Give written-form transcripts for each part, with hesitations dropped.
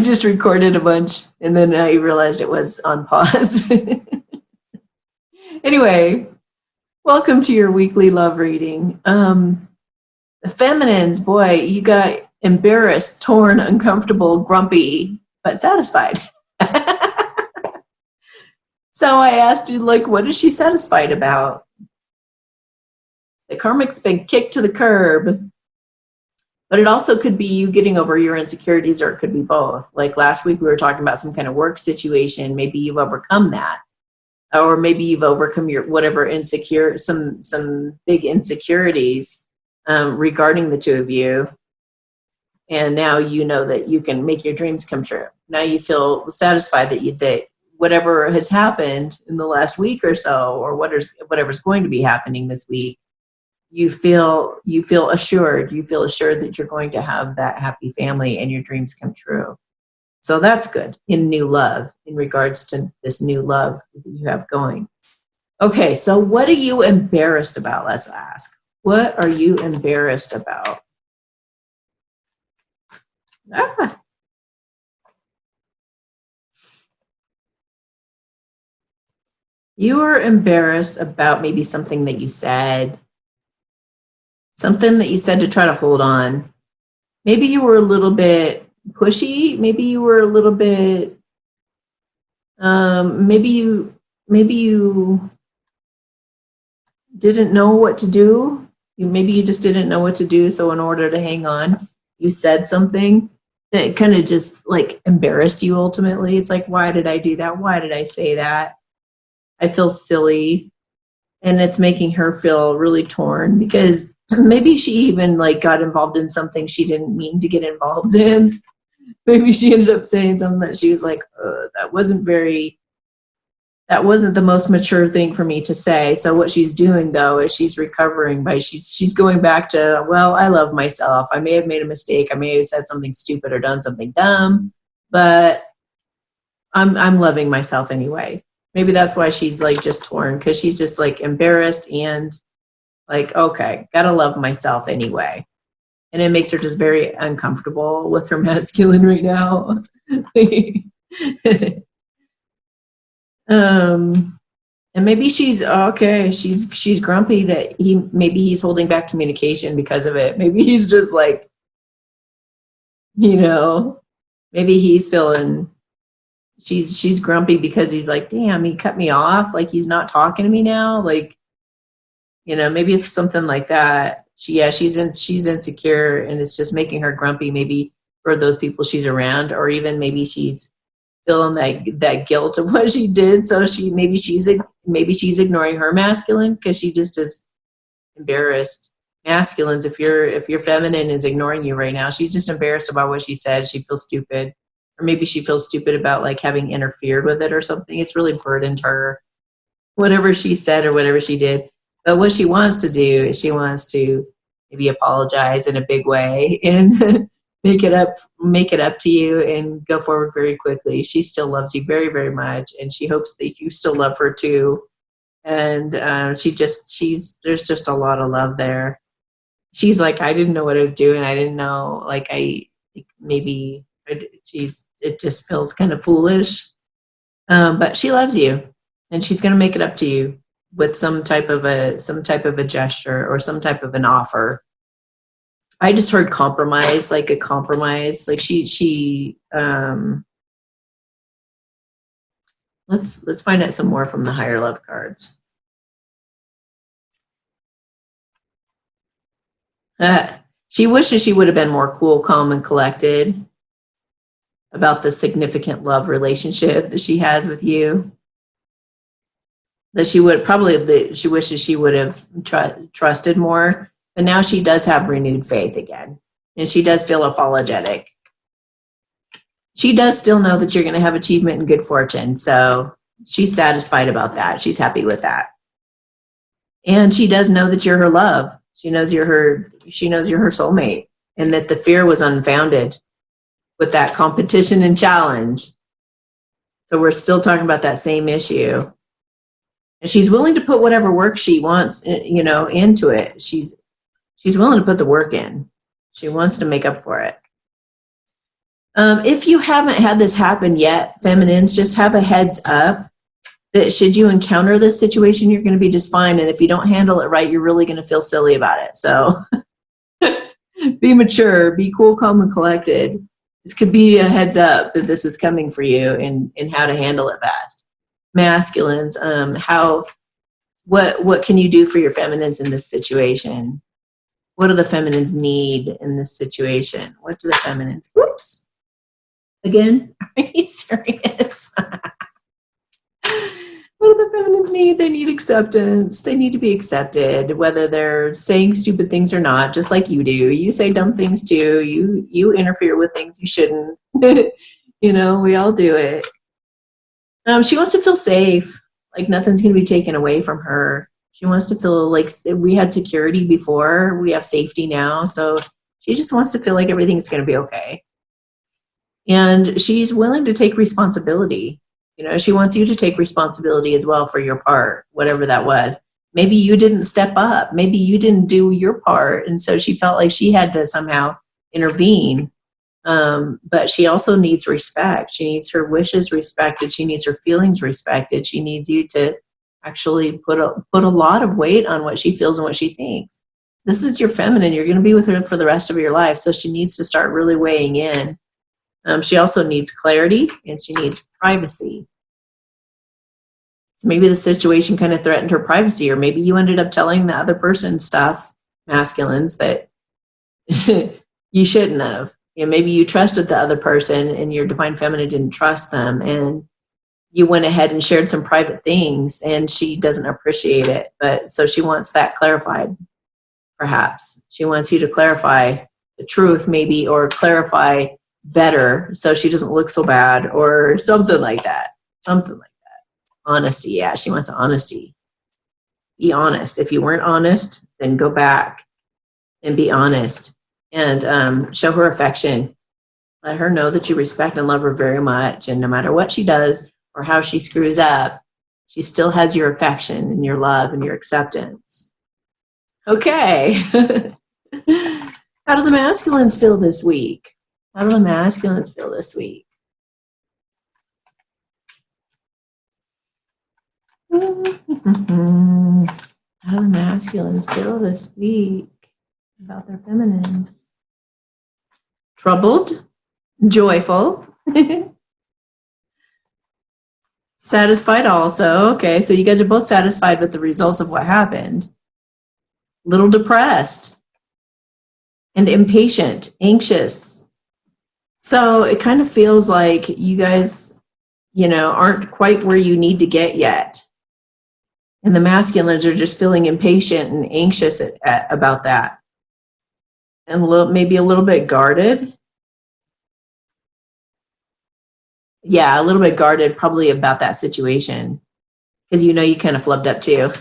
just recorded a bunch, and then I realized it was on pause. Anyway, welcome to your weekly love reading. The feminines, boy, you got embarrassed, torn, uncomfortable, grumpy, but satisfied. So I asked you, like, what is she satisfied about? The karmic's been kicked to the curb, but it also could be you getting over your insecurities, or it could be both. Like last week, we were talking about some kind of work situation. Maybe you've overcome that, or maybe you've overcome your whatever some big insecurities regarding the two of you. And now you know that you can make your dreams come true. Now you feel satisfied that whatever has happened in the last week or so, or whatever's going to be happening this week, you feel assured. You feel assured that you're going to have that happy family and your dreams come true. So that's good in new love, in regards to this new love that you have going. Okay, so what are you embarrassed about? Let's ask. What are you embarrassed about? You are embarrassed about maybe something that you said. Something that you said to try to hold on. Maybe you were a little bit pushy. Maybe you were a little bit, maybe you didn't know what to do. Maybe you just didn't know what to do. So in order to hang on, you said something that kind of just like embarrassed you ultimately. It's like, why did I do that? Why did I say that? I feel silly. And it's making her feel really torn, because maybe she even like got involved in something she didn't mean to get involved in. Maybe she ended up saying something that she was like, that wasn't the most mature thing for me to say. So what she's doing though is she's recovering by she's going back to, well, I love myself. I may have made a mistake. I may have said something stupid or done something dumb, but I'm loving myself anyway. Maybe that's why she's like just torn, because she's just like embarrassed and like, okay, gotta love myself anyway. And it makes her just very uncomfortable with her masculine right now. And maybe she's okay. She's grumpy that he's holding back communication because of it. Maybe he's just like, maybe he's feeling. She's grumpy because he's like, damn, he cut me off. Like he's not talking to me now. Like, maybe it's something like that. She's insecure, and it's just making her grumpy. Maybe for those people she's around, or even maybe she's feeling that guilt of what she did. So maybe she's ignoring her masculine because she just is embarrassed. Masculines, if your feminine is ignoring you right now, she's just embarrassed about what she said. She feels stupid. Or maybe she feels stupid about like having interfered with it or something. It's really burdened her, whatever she said or whatever she did. But what she wants to do is she wants to maybe apologize in a big way and make it up to you and go forward very quickly. She still loves you very, very much, and she hopes that you still love her too. And there's just a lot of love there. She's like, I didn't know what I was doing. I didn't know, like it just feels kind of foolish, but she loves you, and she's going to make it up to you with some type of a gesture or some type of an offer. I just heard compromise, like a compromise. Like she let's find out some more from the higher love cards. She wishes she would have been more cool, calm, and collected about the significant love relationship that she has with you. That she wishes she would have trusted more, but now she does have renewed faith again, and she does feel apologetic. She does still know that you're going to have achievement and good fortune, so she's satisfied about that. She's happy with that, and she does know that you're her love. She knows you're her soulmate, and that the fear was unfounded with that competition and challenge. So we're still talking about that same issue. And she's willing to put whatever work she wants, into it. She's willing to put the work in. She wants to make up for it. If you haven't had this happen yet, feminines, just have a heads up that should you encounter this situation, you're going to be just fine. And if you don't handle it right, you're really going to feel silly about it. So be mature, be cool, calm, and collected. This could be a heads up that this is coming for you and how to handle it best. Masculines, what can you do for your feminines in this situation? What do the feminines need in this situation? What do the feminines, whoops, again, are you serious? What do the feminines need? They need acceptance. They need to be accepted, whether they're saying stupid things or not, just like you do. You say dumb things too. You interfere with things you shouldn't. You know, we all do it. She wants to feel safe, like nothing's going to be taken away from her. She wants to feel like we had security before, we have safety now. So she just wants to feel like everything's going to be okay. And she's willing to take responsibility. You know, she wants you to take responsibility as well for your part, whatever that was. Maybe you didn't step up. Maybe you didn't do your part. And so she felt like she had to somehow intervene. But she also needs respect. She needs her wishes respected. She needs her feelings respected. She needs you to actually put a lot of weight on what she feels and what she thinks. This is your feminine. You're going to be with her for the rest of your life. So she needs to start really weighing in. She also needs clarity and she needs privacy. So maybe the situation kind of threatened her privacy, or maybe you ended up telling the other person stuff, masculines, that you shouldn't have. You know, maybe you trusted the other person and your divine feminine didn't trust them, and you went ahead and shared some private things and she doesn't appreciate it. But so she wants that clarified, perhaps. She wants you to clarify the truth maybe, or clarify better so she doesn't look so bad, or something like that. Something like that. Honesty. Yeah, she wants honesty. Be honest. If you weren't honest, then go back and be honest and show her affection. Let her know that you respect and love her very much. And no matter what she does or how she screws up, she still has your affection and your love and your acceptance. Okay. How do the masculines feel this week? How do the masculines feel this week? How do the masculines feel this week about their feminines? Troubled, joyful, satisfied also. Okay, so you guys are both satisfied with the results of what happened. Little depressed and impatient, anxious. So it kind of feels like you guys, you know, aren't quite where you need to get yet. And the masculines are just feeling impatient and anxious about that. And maybe a little bit guarded. Yeah, a little bit guarded probably about that situation. Because you know you kind of flubbed up too.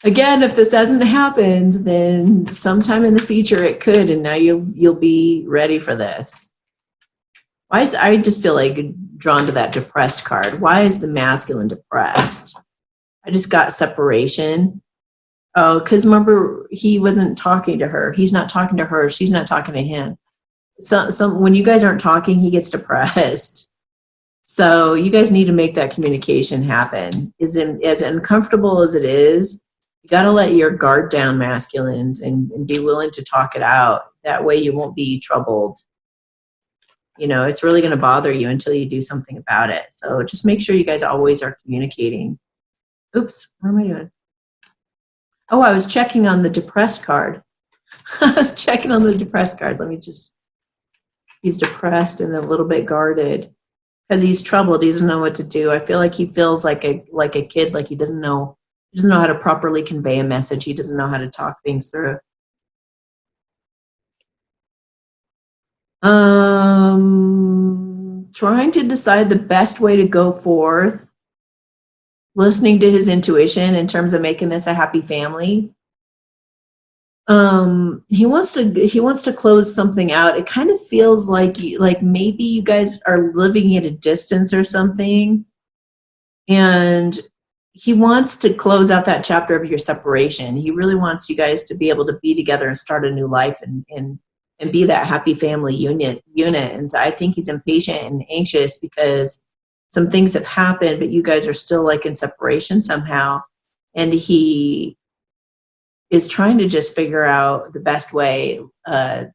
Again, if this hasn't happened, then sometime in the future it could, and now you'll be ready for this. I just feel like drawn to that depressed card. Why is the masculine depressed? I just got separation. Oh, because remember, he wasn't talking to her. He's not talking to her. She's not talking to him. So when you guys aren't talking, he gets depressed. So you guys need to make that communication happen. As uncomfortable as it is, you got to let your guard down, masculines, and be willing to talk it out. That way you won't be troubled. You know, it's really going to bother you until you do something about it. So just make sure you guys always are communicating. Oops, what am I doing? Oh, I was checking on the depressed card. I was checking on the depressed card. He's depressed and a little bit guarded because he's troubled. He doesn't know what to do. I feel like he feels like a kid, like he doesn't know how to properly convey a message. He doesn't know how to talk things through. Trying to decide the best way to go forth, listening to his intuition in terms of making this a happy family. He wants to close something out. It kind of feels like maybe you guys are living at a distance or something, and he wants to close out that chapter of your separation. He really wants you guys to be able to be together and start a new life and and be that happy family unit. And so I think he's impatient and anxious because some things have happened, but you guys are still like in separation somehow. And he is trying to just figure out the best way to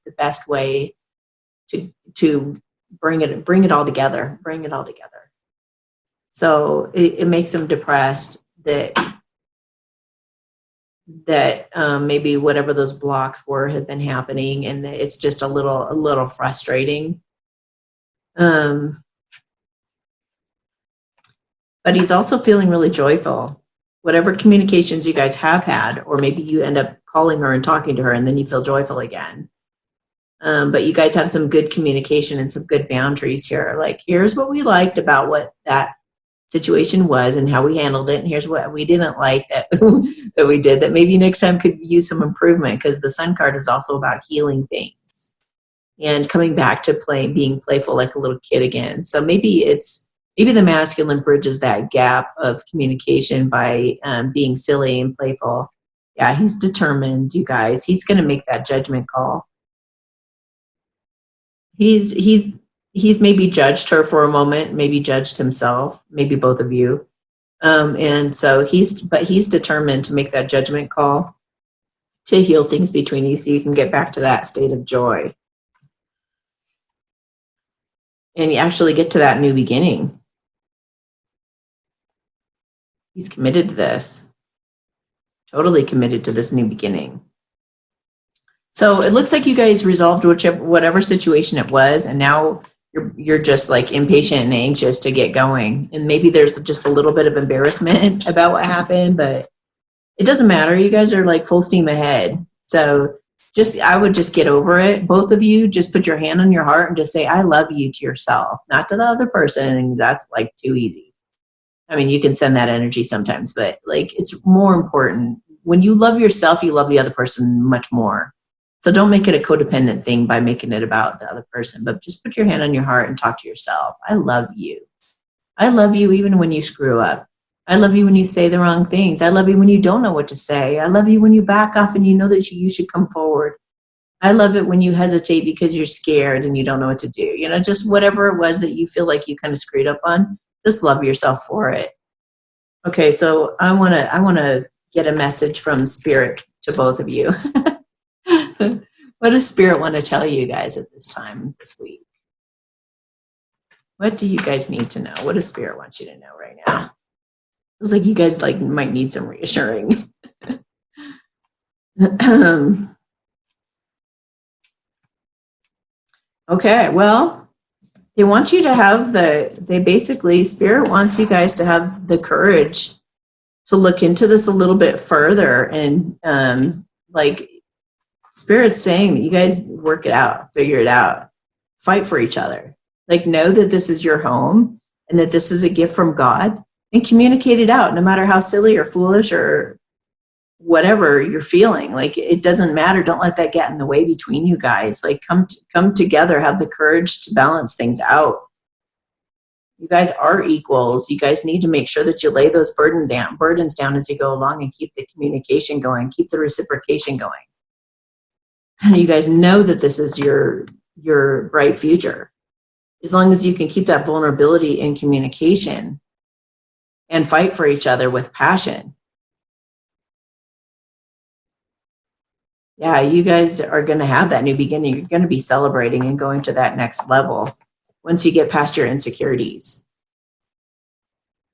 bring it all together. So it makes him depressed that maybe whatever those blocks were have been happening, and it's just a little frustrating. But he's also feeling really joyful. Whatever communications you guys have had, or maybe you end up calling her and talking to her and then you feel joyful again. But you guys have some good communication and some good boundaries here. Like, here's what we liked about what that situation was and how we handled it, and here's what we didn't like that that we did, that maybe next time could use some improvement, because the Sun card is also about healing things and coming back to being playful like a little kid again. So maybe the masculine bridges that gap of communication by being silly and playful. Yeah, he's determined, you guys. He's going to make that judgment call. He's maybe judged her for a moment, maybe judged himself, maybe both of you. And so he's determined to make that judgment call to heal things between you so you can get back to that state of joy. And you actually get to that new beginning. He's committed to this. Totally committed to this new beginning. So it looks like you guys resolved whatever situation it was, and now you're just like impatient and anxious to get going. And maybe there's just a little bit of embarrassment about what happened, but it doesn't matter. You guys are like full steam ahead. So I would just get over it. Both of you just put your hand on your heart and just say, I love you to yourself, not to the other person. That's like too easy. I mean, you can send that energy sometimes, but like, it's more important. When you love yourself, you love the other person much more. So don't make it a codependent thing by making it about the other person, but just put your hand on your heart and talk to yourself. I love you. I love you even when you screw up. I love you when you say the wrong things. I love you when you don't know what to say. I love you when you back off and you know that you should come forward. I love it when you hesitate because you're scared and you don't know what to do. You know, just whatever it was that you feel like you kind of screwed up on, just love yourself for it. Okay, so I want to get a message from Spirit to both of you. What does Spirit want to tell you guys at this time this week? What do you guys need to know? What does Spirit want you to know right now? Feels like you guys might need some reassuring. Okay, well, they want you to have Spirit wants you guys to have the courage to look into this a little bit further, and Spirit's saying that you guys work it out, figure it out, fight for each other. Like, know that this is your home and that this is a gift from God, and communicate it out, no matter how silly or foolish or whatever you're feeling. Like, it doesn't matter. Don't let that get in the way between you guys. Like, come together, have the courage to balance things out. You guys are equals. You guys need to make sure that you lay those burdens down as you go along, and keep the communication going, keep the reciprocation going. And you guys know that this is your bright future. As long as you can keep that vulnerability in communication and fight for each other with passion. Yeah, you guys are going to have that new beginning. You're going to be celebrating and going to that next level once you get past your insecurities.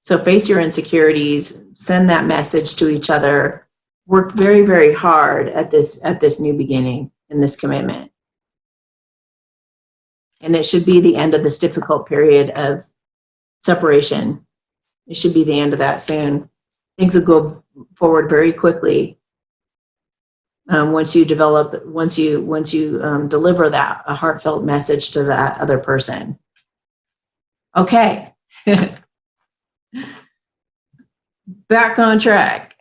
So face your insecurities, send that message to each other, work very, very hard at this new beginning and this commitment. And it should be the end of this difficult period of separation. It should be the end of that soon. Things will go forward very quickly once you deliver that a heartfelt message to that other person. Okay. Back on track.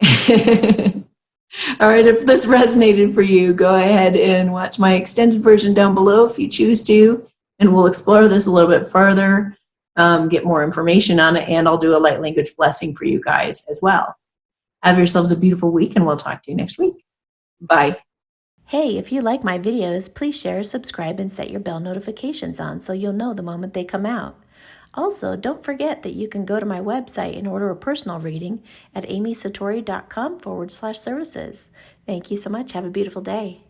All right, if this resonated for you, go ahead and watch my extended version down below if you choose to, and we'll explore this a little bit further, get more information on it, and I'll do a light language blessing for you guys as well. Have yourselves a beautiful week, and we'll talk to you next week. Bye. Hey, if you like my videos, please share, subscribe, and set your bell notifications on so you'll know the moment they come out. Also, don't forget that you can go to my website and order a personal reading at amysatori.com/services. Thank you so much. Have a beautiful day.